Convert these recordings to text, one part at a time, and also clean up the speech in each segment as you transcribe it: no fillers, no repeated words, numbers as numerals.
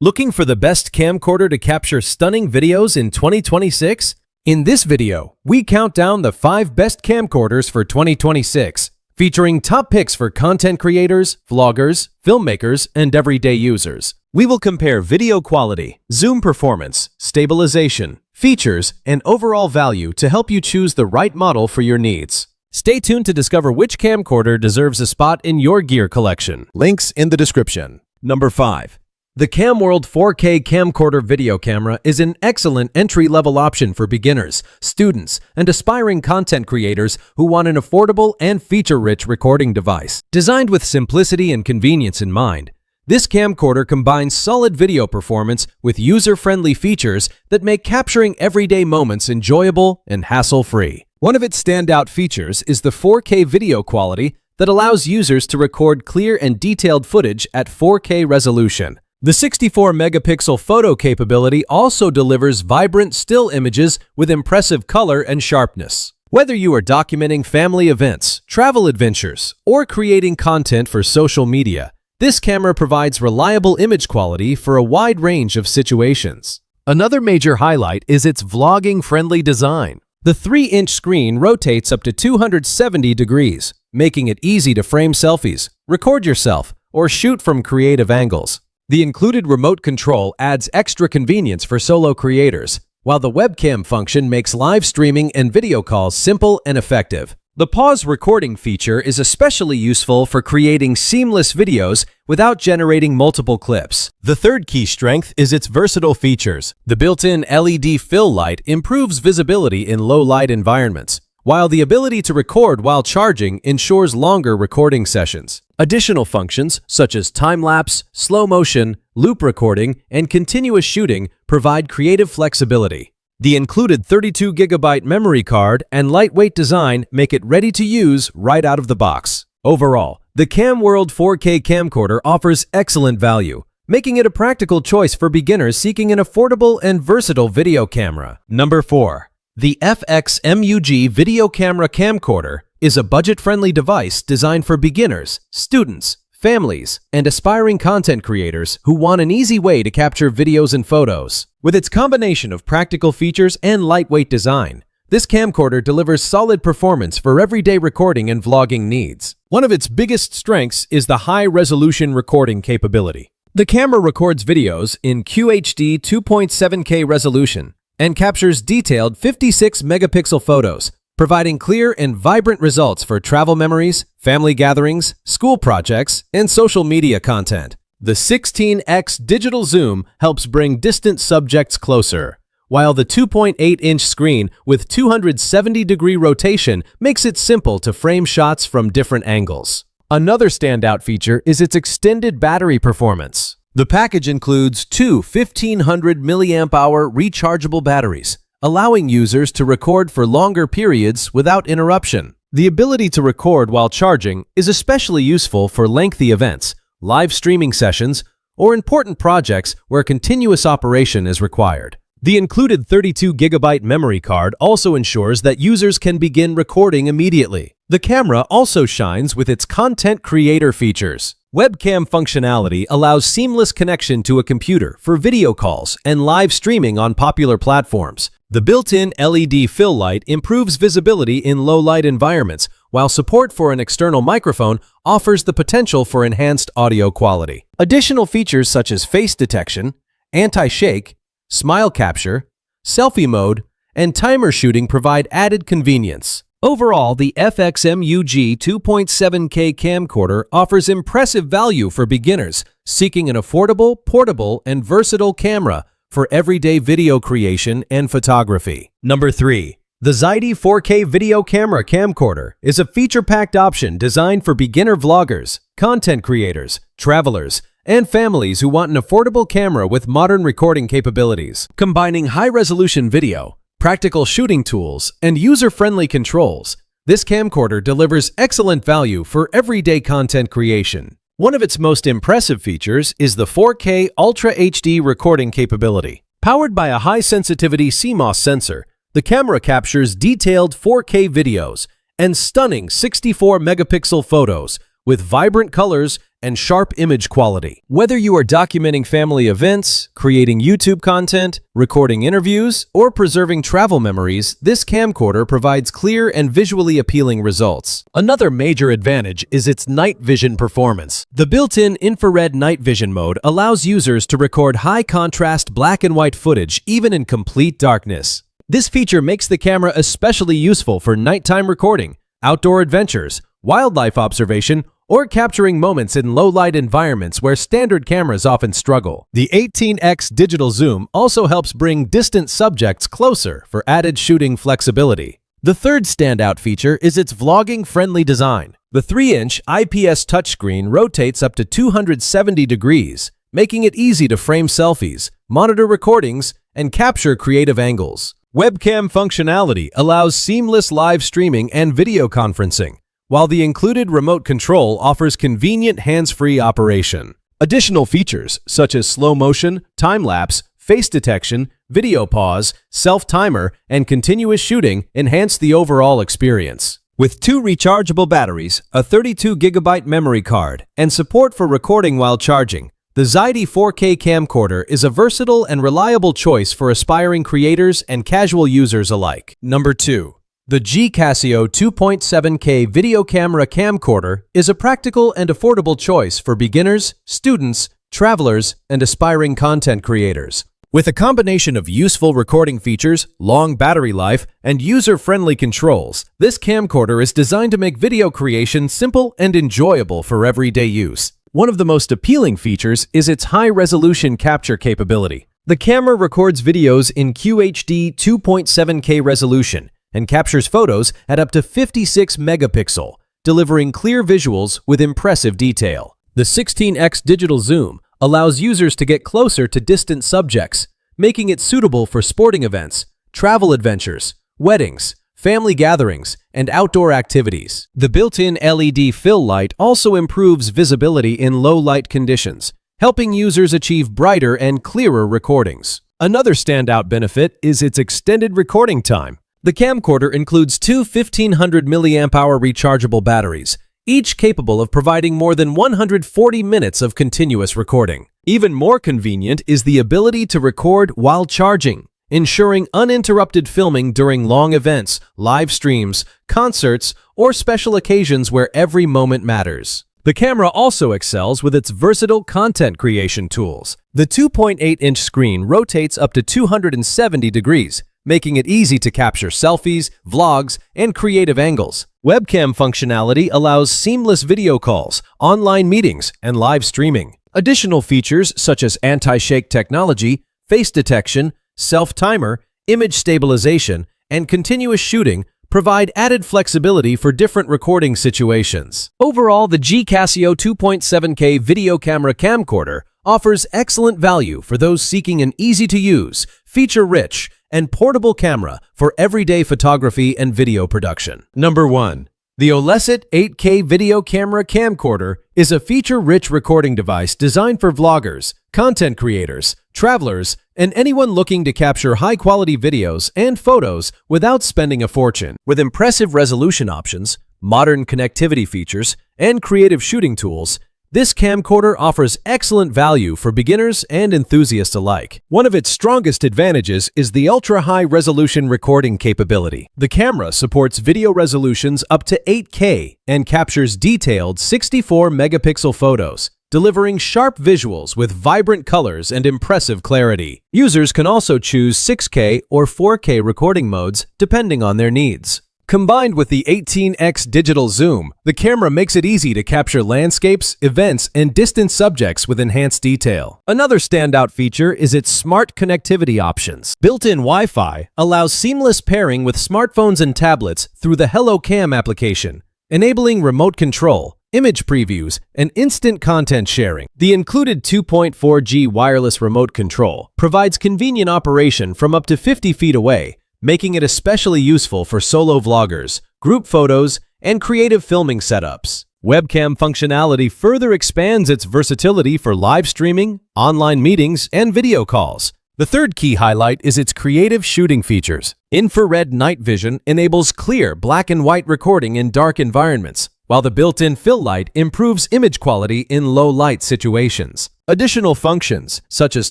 Looking for the best camcorder to capture stunning videos in 2026? In this video, we count down the 5 best camcorders for 2026, featuring top picks for content creators, vloggers, filmmakers, and everyday users. We will compare video quality, zoom performance, stabilization, features, and overall value to help you choose the right model for your needs. Stay tuned to discover which camcorder deserves a spot in your gear collection. Links in the description. Number 5. The CAMWORLD 4K camcorder video camera is an excellent entry-level option for beginners, students, and aspiring content creators who want an affordable and feature-rich recording device. Designed with simplicity and convenience in mind, this camcorder combines solid video performance with user-friendly features that make capturing everyday moments enjoyable and hassle-free. One of its standout features is the 4K video quality that allows users to record clear and detailed footage at 4K resolution. The 64-megapixel photo capability also delivers vibrant still images with impressive color and sharpness. Whether you are documenting family events, travel adventures, or creating content for social media, this camera provides reliable image quality for a wide range of situations. Another major highlight is its vlogging-friendly design. The 3-inch screen rotates up to 270 degrees, making it easy to frame selfies, record yourself, or shoot from creative angles. The included remote control adds extra convenience for solo creators, while the webcam function makes live streaming and video calls simple and effective. The pause recording feature is especially useful for creating seamless videos without generating multiple clips. The third key strength is its versatile features. The built-in LED fill light improves visibility in low-light environments, while the ability to record while charging ensures longer recording sessions. Additional functions such as time-lapse, slow motion, loop recording, and continuous shooting provide creative flexibility. The included 32GB memory card and lightweight design make it ready to use right out of the box. Overall, the CAMWORLD 4K camcorder offers excellent value, making it a practical choice for beginners seeking an affordable and versatile video camera. Number 4. The Fxmug video camera camcorder is a budget-friendly device designed for beginners, students, families, and aspiring content creators who want an easy way to capture videos and photos. With its combination of practical features and lightweight design, this camcorder delivers solid performance for everyday recording and vlogging needs. One of its biggest strengths is the high-resolution recording capability. The camera records videos in QHD 2.7K resolution and captures detailed 56-megapixel photos, providing clear and vibrant results for travel memories, family gatherings, school projects, and social media content. The 16x digital zoom helps bring distant subjects closer, while the 2.8-inch screen with 270-degree rotation makes it simple to frame shots from different angles. Another standout feature is its extended battery performance. The package includes 2 1500 mAh rechargeable batteries, allowing users to record for longer periods without interruption. The ability to record while charging is especially useful for lengthy events, live streaming sessions, or important projects where continuous operation is required. The included 32GB memory card also ensures that users can begin recording immediately. The camera also shines with its content creator features. Webcam functionality allows seamless connection to a computer for video calls and live streaming on popular platforms. The built-in LED fill light improves visibility in low-light environments, while support for an external microphone offers the potential for enhanced audio quality. Additional features such as face detection, anti-shake, smile capture, selfie mode, and timer shooting provide added convenience. Overall, the Fxmug 2.7K camcorder offers impressive value for beginners seeking an affordable, portable, and versatile camera for everyday video creation and photography. Number 3. The ZYDIIE 4K video camera camcorder is a feature-packed option designed for beginner vloggers, content creators, travelers, and families who want an affordable camera with modern recording capabilities. Combining high-resolution video, practical shooting tools, and user-friendly controls, this camcorder delivers excellent value for everyday content creation. One of its most impressive features is the 4K Ultra HD recording capability. Powered by a high-sensitivity CMOS sensor, the camera captures detailed 4K videos and stunning 64-megapixel photos with vibrant colors and sharp image quality. Whether you are documenting family events, creating YouTube content, recording interviews, or preserving travel memories, this camcorder provides clear and visually appealing results. Another major advantage is its night vision performance. The built-in infrared night vision mode allows users to record high-contrast black and white footage even in complete darkness. This feature makes the camera especially useful for nighttime recording, outdoor adventures, wildlife observation, or capturing moments in low-light environments where standard cameras often struggle. The 18x digital zoom also helps bring distant subjects closer for added shooting flexibility. The third standout feature is its vlogging-friendly design. The 3-inch IPS touchscreen rotates up to 270 degrees, making it easy to frame selfies, monitor recordings, and capture creative angles. Webcam functionality allows seamless live streaming and video conferencing, while the included remote control offers convenient hands-free operation. Additional features such as slow motion, time-lapse, face detection, video pause, self-timer, and continuous shooting enhance the overall experience. With 2 rechargeable batteries, a 32GB memory card, and support for recording while charging, the ZYDIIE 4K camcorder is a versatile and reliable choice for aspiring creators and casual users alike. Number 2. The Gcasio 2.7K video camera camcorder is a practical and affordable choice for beginners, students, travelers, and aspiring content creators. With a combination of useful recording features, long battery life, and user-friendly controls, this camcorder is designed to make video creation simple and enjoyable for everyday use. One of the most appealing features is its high-resolution capture capability. The camera records videos in QHD 2.7K resolution and captures photos at up to 56 megapixel, delivering clear visuals with impressive detail. The 16x digital zoom allows users to get closer to distant subjects, making it suitable for sporting events, travel adventures, weddings, family gatherings, and outdoor activities. The built-in LED fill light also improves visibility in low-light conditions, helping users achieve brighter and clearer recordings. Another standout benefit is its extended recording time. The camcorder includes 2 1500 mAh rechargeable batteries, each capable of providing more than 140 minutes of continuous recording. Even more convenient is the ability to record while charging, ensuring uninterrupted filming during long events, live streams, concerts, or special occasions where every moment matters. The camera also excels with its versatile content creation tools. The 2.8-inch screen rotates up to 270 degrees, making it easy to capture selfies, vlogs, and creative angles. Webcam functionality allows seamless video calls, online meetings, and live streaming. Additional features such as anti-shake technology, face detection, self-timer, image stabilization, and continuous shooting provide added flexibility for different recording situations. Overall, the Gcasio 2.7K video camera camcorder offers excellent value for those seeking an easy-to-use, feature-rich, and portable camera for everyday photography and video production. Number 1. The OLESIT 8K video camera camcorder is a feature-rich recording device designed for vloggers, content creators, travelers, and anyone looking to capture high-quality videos and photos without spending a fortune. With impressive resolution options, modern connectivity features, and creative shooting tools, this camcorder offers excellent value for beginners and enthusiasts alike. One of its strongest advantages is the ultra-high resolution recording capability. The camera supports video resolutions up to 8K and captures detailed 64 megapixel photos, delivering sharp visuals with vibrant colors and impressive clarity. Users can also choose 6K or 4K recording modes depending on their needs. Combined with the 18x digital zoom, the camera makes it easy to capture landscapes, events, and distant subjects with enhanced detail. Another standout feature is its smart connectivity options. Built-in Wi-Fi allows seamless pairing with smartphones and tablets through the Hello Cam application, enabling remote control, image previews, and instant content sharing. The included 2.4G wireless remote control provides convenient operation from up to 50 feet away, making it especially useful for solo vloggers, group photos, and creative filming setups. Webcam functionality further expands its versatility for live streaming, online meetings, and video calls. The third key highlight is its creative shooting features. Infrared night vision enables clear black and white recording in dark environments, while the built-in fill light improves image quality in low-light situations. Additional functions such as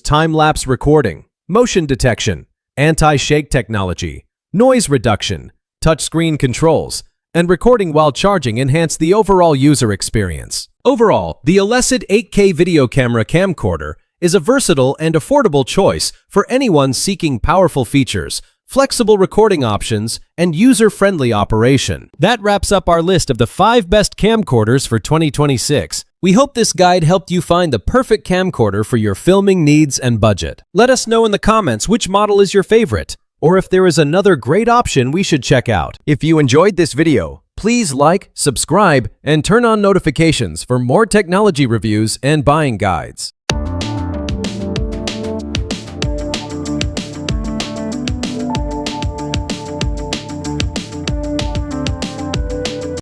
time-lapse recording, motion detection, anti-shake technology, noise reduction, touchscreen controls, and recording while charging enhance the overall user experience. Overall, the OLESIT 8K video camera camcorder is a versatile and affordable choice for anyone seeking powerful features, flexible recording options, and user-friendly operation. That wraps up our list of the 5 best camcorders for 2026. We hope this guide helped you find the perfect camcorder for your filming needs and budget. Let us know in the comments which model is your favorite, or if there is another great option we should check out. If you enjoyed this video, please like, subscribe, and turn on notifications for more technology reviews and buying guides.